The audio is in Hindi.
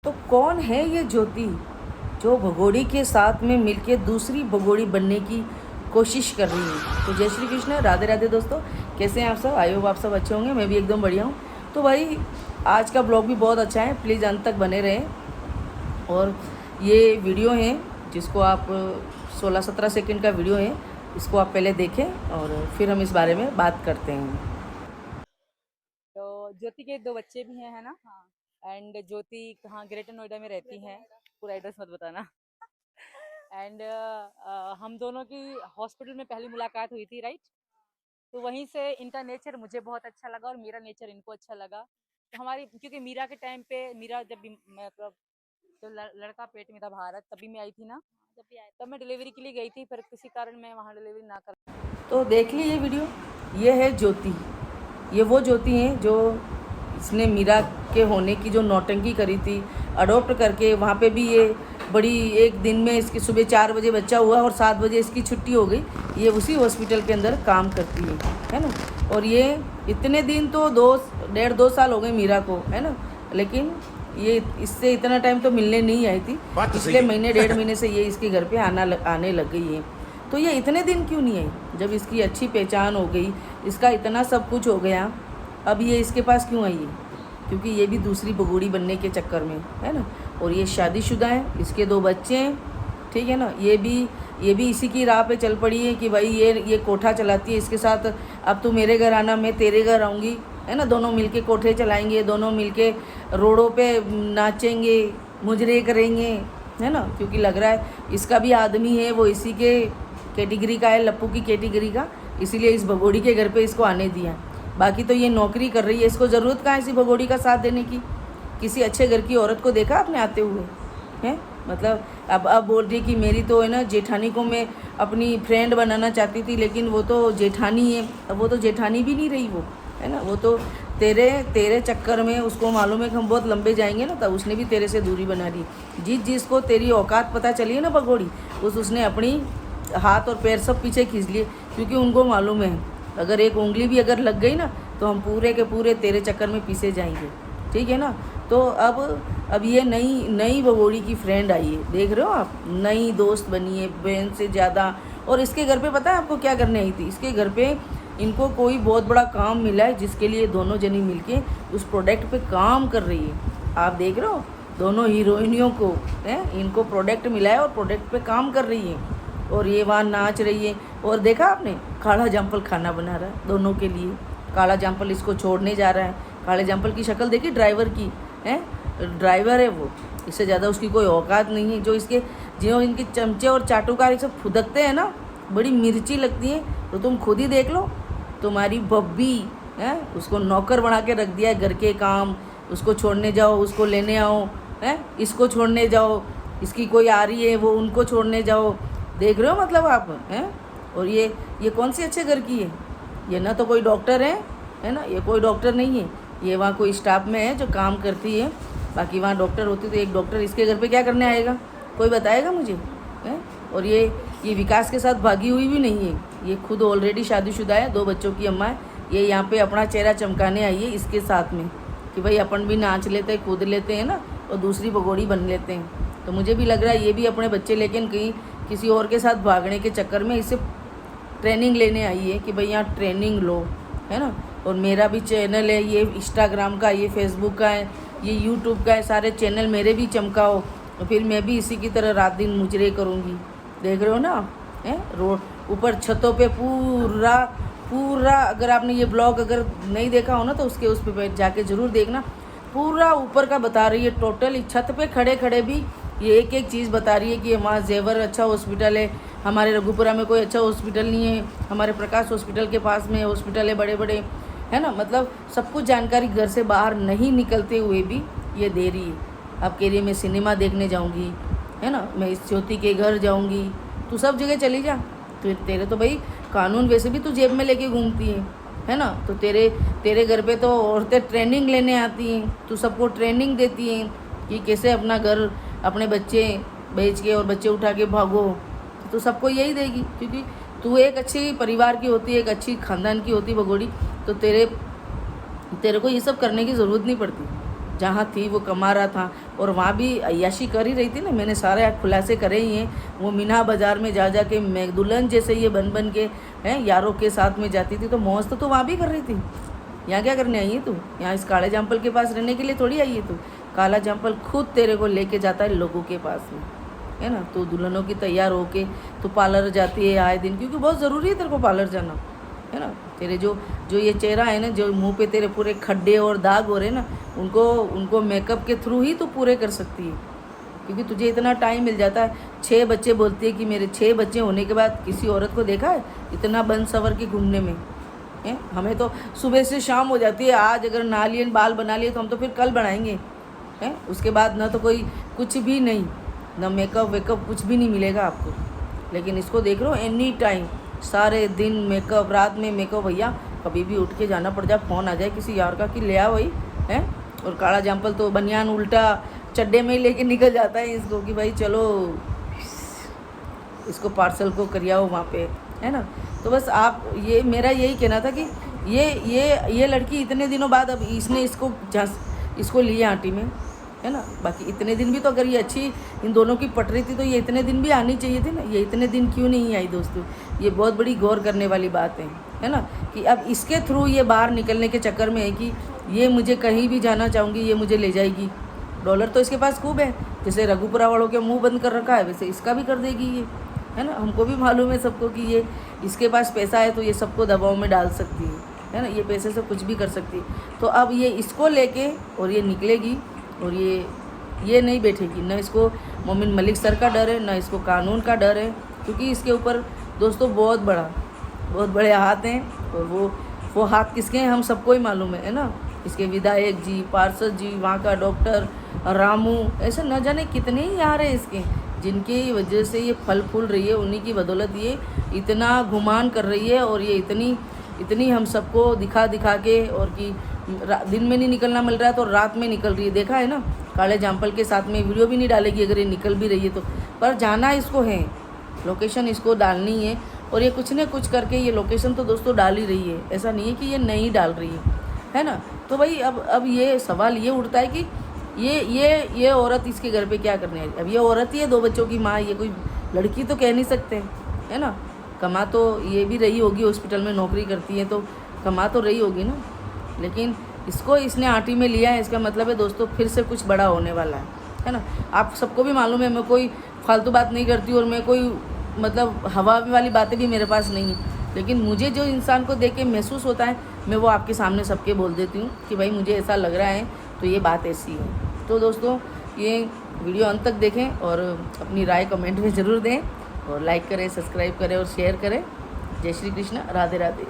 तो कौन है ये ज्योति जो भगोड़ी के साथ में मिलके दूसरी भगोड़ी बनने की कोशिश कर रही है? तो जय श्री कृष्ण, राधे राधे दोस्तों, कैसे हैं आप सब? आई होप आप सब अच्छे होंगे, मैं भी एकदम बढ़िया हूँ। तो भाई आज का ब्लॉग भी बहुत अच्छा है, प्लीज़ अंत तक बने रहें। और ये वीडियो है जिसको आप 16-17 सेकंड का वीडियो है, इसको आप पहले देखें और फिर हम इस बारे में बात करते हैं। तो ज्योति के दो बच्चे भी हैं, है ना? हाँ। एंड ज्योति कहाँ, ग्रेटर नोएडा में रहती हैं। पूरा एड्रेस मत बताना। एंड हम दोनों की हॉस्पिटल में पहली मुलाकात हुई थी, राइट? तो वहीं से इनका नेचर मुझे बहुत अच्छा लगा और मेरा नेचर इनको अच्छा लगा। तो हमारी, क्योंकि मीरा के टाइम पे, मीरा जब भी मतलब जब लड़का पेट में था भारत, तभी मैं आई थी ना। जब भी आई तब मैं डिलीवरी के लिए गई थी, फिर किसी कारण मैं वहाँ डिलीवरी ना कर। तो देख ली ये वीडियो, ये है ज्योति। ये वो ज्योति हैं जो इसने मीरा के होने की जो नौटंकी करी थी, अडॉप्ट करके वहाँ पे भी ये बड़ी, एक दिन में इसकी सुबह 4 बजे बच्चा हुआ और 7 बजे इसकी छुट्टी हो गई। ये उसी हॉस्पिटल के अंदर काम करती है ना। और ये इतने दिन तो 2 साल हो गए मीरा को, है ना, लेकिन ये इससे इतना टाइम तो मिलने नहीं आई थी। पिछले महीने 1.5 महीने से ये इसके घर पे आने लग गई है। तो ये इतने दिन क्यों नहीं आई? जब इसकी अच्छी पहचान हो गई, इसका इतना सब कुछ हो गया, अब ये इसके पास क्यों आई है? क्योंकि ये भी दूसरी बगोड़ी बनने के चक्कर में, है ना। और ये शादीशुदा है, इसके 2 बच्चे हैं, ठीक है ना। ये भी इसी की राह पे चल पड़ी है कि भाई ये कोठा चलाती है इसके साथ, अब तू मेरे घर आना, मैं तेरे घर आऊँगी, है ना। दोनों मिलके कोठे चलाएंगे, दोनों मिलके रोडों पे नाचेंगे, मुजरे करेंगे, है ना। क्योंकि लग रहा है इसका भी आदमी है वो इसी के कैटेगरी का है, लप्पू की कैटेगरी का, इसीलिए इस भगोड़ी के घर पे इसको आने दिया। बाकी तो ये नौकरी कर रही है, इसको ज़रूरत कहाँ है इसी भगोड़ी का साथ देने की? किसी अच्छे घर की औरत को देखा आपने आते हुए? हैं मतलब अब बोल रही कि मेरी तो है ना जेठानी को मैं अपनी फ्रेंड बनाना चाहती थी, लेकिन वो तो जेठानी है। अब वो तो जेठानी भी नहीं रही वो, है ना। वो तो तेरे चक्कर में उसको मालूम है कि हम बहुत लंबे जाएंगे ना, तब उसने भी तेरे से दूरी बना ली। जिसको तेरी औकात पता चली है ना भगोड़ी, उसने अपनी हाथ और पैर सब पीछे खींच लिए, क्योंकि उनको मालूम है अगर एक उंगली भी अगर लग गई ना तो हम पूरे के पूरे तेरे चक्कर में पीछे जाएंगे, ठीक है ना। तो अब ये नई भगोड़ी की फ्रेंड आई है, देख रहे हो आप, नई दोस्त बनी है बहन से ज़्यादा। और इसके घर पे पता है आपको क्या करने आई थी? इसके घर पे इनको कोई बहुत बड़ा काम मिला है, जिसके लिए दोनों जनी मिलके उस प्रोडक्ट पे काम कर रही है। आप देख रहे हो, दोनों हीरोइनियों को है, इनको प्रोडक्ट मिला है और प्रोडक्ट पे काम कर रही है। और ये वहाँ नाच रही है। और देखा आपने, काला जामफल खाना बना रहा है दोनों के लिए। काला जामफल इसको छोड़ने जा रहा है। काले जामफल की शक्ल देखी ड्राइवर की, है, ड्राइवर है वो, इससे ज़्यादा उसकी कोई औकात नहीं है। जो इनके चमचे और चाटुकार सब फुदकते हैं ना, बड़ी मिर्ची लगती है। तो तुम खुद ही देख लो, तुम्हारी बब्बी है, उसको नौकर बना के रख दिया है घर के काम। उसको छोड़ने जाओ, उसको लेने आओ, है, इसको छोड़ने जाओ, इसकी कोई आ रही है वो उनको छोड़ने जाओ। देख रहे हो मतलब आप, हैं। और ये कौन सी अच्छे घर की है? ये ना तो कोई डॉक्टर है ना, ये कोई डॉक्टर नहीं है। ये वहाँ कोई स्टाफ में है जो काम करती है। बाकी वहाँ डॉक्टर होती तो एक डॉक्टर इसके घर पे क्या करने आएगा? कोई बताएगा मुझे, है। और ये विकास के साथ भागी हुई भी नहीं है, ये खुद ऑलरेडी शादीशुदा है, 2 बच्चों की अम्मा है। ये यहाँ पे अपना चेहरा चमकाने आई है इसके साथ में कि भाई अपन भी नाच लेते हैं, कूद लेते हैं ना, और दूसरी भगोड़ी बन लेते हैं। तो मुझे भी लग रहा है ये भी अपने बच्चे लेकिन कहीं किसी और के साथ भागने के चक्कर में इससे ट्रेनिंग लेने आई है कि भाई यहाँ ट्रेनिंग लो, है ना। और मेरा भी चैनल है, ये इंस्टाग्राम का, ये फेसबुक का है, ये यूट्यूब का है, सारे चैनल मेरे भी चमकाओ, तो फिर मैं भी इसी की तरह रात दिन मुजरे करूँगी। देख रहे हो ना, है, रोड ऊपर छतों पे पूरा अगर आपने ये ब्लॉग अगर नहीं देखा हो ना तो उसके उस पर जाके ज़रूर देखना। पूरा ऊपर का बता रही है, टोटल छत पे खड़े खड़े भी ये एक एक चीज़ बता रही है कि हमारा जेवर अच्छा हॉस्पिटल है, हमारे रघुपुरा में कोई अच्छा हॉस्पिटल नहीं है, हमारे प्रकाश हॉस्पिटल के पास में हॉस्पिटल है बड़े बड़े, है ना। मतलब सब कुछ जानकारी घर से बाहर नहीं निकलते हुए भी ये दे रही है। अब कह रही है मैं सिनेमा देखने जाऊँगी, है ना, मैं इस ज्योति के घर जाऊँगी। तू सब जगह चली जा, तो तेरे तो भाई कानून वैसे भी तू जेब में लेके घूमती है ना। तो तेरे घर पे तो औरतें ट्रेनिंग लेने आती हैं, तू सबको ट्रेनिंग देती हैं कि कैसे अपना घर, अपने बच्चे बेच के और बच्चे उठा के भागो। तो सबको यही देगी, क्योंकि तू एक अच्छी परिवार की होती है, एक अच्छी खानदान की होती भगोड़ी, तो तेरे को ये सब करने की ज़रूरत नहीं पड़ती, जहाँ थी वो कमा रहा था, और वहाँ भी अय्याशी कर ही रही थी ना। मैंने सारे खुलासे करे ही हैं। वो मीना बाज़ार में जा के मैं दुल्हन जैसे ये बन के हैं यारों के साथ में जाती थी, तो मौज तो वहाँ भी कर रही थी। यहाँ क्या करने आई है तू? यहाँ इस काले जाम्पल के पास रहने के लिए थोड़ी आई है तू। काला जाम्पल खुद तेरे को लेके जाता है लोगों के पास में, है ना। तो दुल्हनों की तैयार होके तो पार्लर जाती है आए दिन, क्योंकि बहुत ज़रूरी है तेरे को पार्लर जाना, है ना। तेरे जो ये चेहरा है ना, जो मुंह पे तेरे पूरे खड्डे और दाग हो रहे हैं ना, उनको मेकअप के थ्रू ही तो पूरे कर सकती है, क्योंकि तुझे इतना टाइम मिल जाता है। 6 बच्चे बोलती है कि मेरे 6 बच्चे होने के बाद किसी औरत को देखा है इतना बन सवर के घूमने में, है। हमें तो सुबह से शाम हो जाती है। आज अगर नहा लिए बाल बना लिए तो हम तो फिर कल बनाएंगे, हैं। उसके बाद ना तो कोई कुछ भी नहीं, ना मेकअप वेकअप कुछ भी नहीं मिलेगा आपको। लेकिन इसको देख लो एनी टाइम, सारे दिन मेकअप, रात में मेकअप। भैया कभी भी उठ के जाना पड़ जाए, फ़ोन आ जाए किसी यार का कि ले आ वही, है। और काला जाम्पल तो बनियान उल्टा चड्डे में ही लेके निकल जाता है इसको कि भाई चलो इसको पार्सल को करियाओ वहाँ पे, है ना। तो बस आप ये मेरा यही कहना था कि ये लड़की इतने दिनों बाद अब इसने इसको लिया आंटी में, है ना। बाकी इतने दिन भी तो अगर ये अच्छी इन दोनों की पट रही थी तो ये इतने दिन भी आनी चाहिए थी ना। ये इतने दिन क्यों नहीं आई दोस्तों? ये बहुत बड़ी गौर करने वाली बात है ना। कि अब इसके थ्रू ये बाहर निकलने के चक्कर में है कि ये मुझे कहीं भी जाना चाहूँगी ये मुझे ले जाएगी। डॉलर तो इसके पास खूब है, जैसे रघुपुरा वालों के मुंह बंद कर रखा है वैसे इसका भी कर देगी ये, है ना। हमको भी मालूम है सबको कि ये इसके पास पैसा है तो ये सबको दबाव में डाल सकती है ना। ये पैसे से कुछ भी कर सकती है। तो अब ये इसको लेके और ये निकलेगी, और ये नहीं बैठेगी। न इसको मोमिन मलिक सर का डर है, न इसको कानून का डर है, क्योंकि इसके ऊपर दोस्तों बहुत बड़े हाथ हैं। और वो हाथ किसके हैं हम सबको ही मालूम है ना। इसके विधायक जी, पार्षद जी, वहाँ का डॉक्टर रामू, ऐसे न जाने कितने ही यार हैं इसके, जिनकी वजह से ये फल फूल रही है। उन्हीं की बदौलत ये इतना गुमान कर रही है, और ये इतनी हम सबको दिखा के, और कि दिन में नहीं निकलना मिल रहा है तो रात में निकल रही है। देखा है ना, काले जाम्पल के साथ में वीडियो भी नहीं डालेगी अगर ये निकल भी रही है तो। पर जाना इसको है, लोकेशन इसको डालनी है, और ये कुछ न कुछ करके ये लोकेशन तो दोस्तों डाल ही रही है। ऐसा नहीं है कि ये नहीं डाल रही है ना। तो भाई अब ये सवाल ये उठता है कि ये औरत इसके घर पे क्या करने आई? अब ये औरत ही है, 2 बच्चों की माँ, ये कोई लड़की तो कह नहीं सकते, है ना। कमा तो ये भी रही होगी, हॉस्पिटल में नौकरी करती है तो कमा तो रही होगी ना। लेकिन इसको इसने आंटी में लिया है, इसका मतलब है दोस्तों फिर से कुछ बड़ा होने वाला है ना। आप सबको भी मालूम है मैं कोई फालतू बात नहीं करती, और मैं कोई मतलब हवा वाली बातें भी मेरे पास नहीं है। लेकिन मुझे जो इंसान को देख के महसूस होता है मैं वो आपके सामने सबके बोल देती हूँ कि भाई मुझे ऐसा लग रहा है तो ये बात ऐसी है। तो दोस्तों ये वीडियो अंत तक देखें और अपनी राय कमेंट में ज़रूर दें, और लाइक करें, सब्सक्राइब करें और शेयर करें। जय श्री कृष्ण, राधे राधे।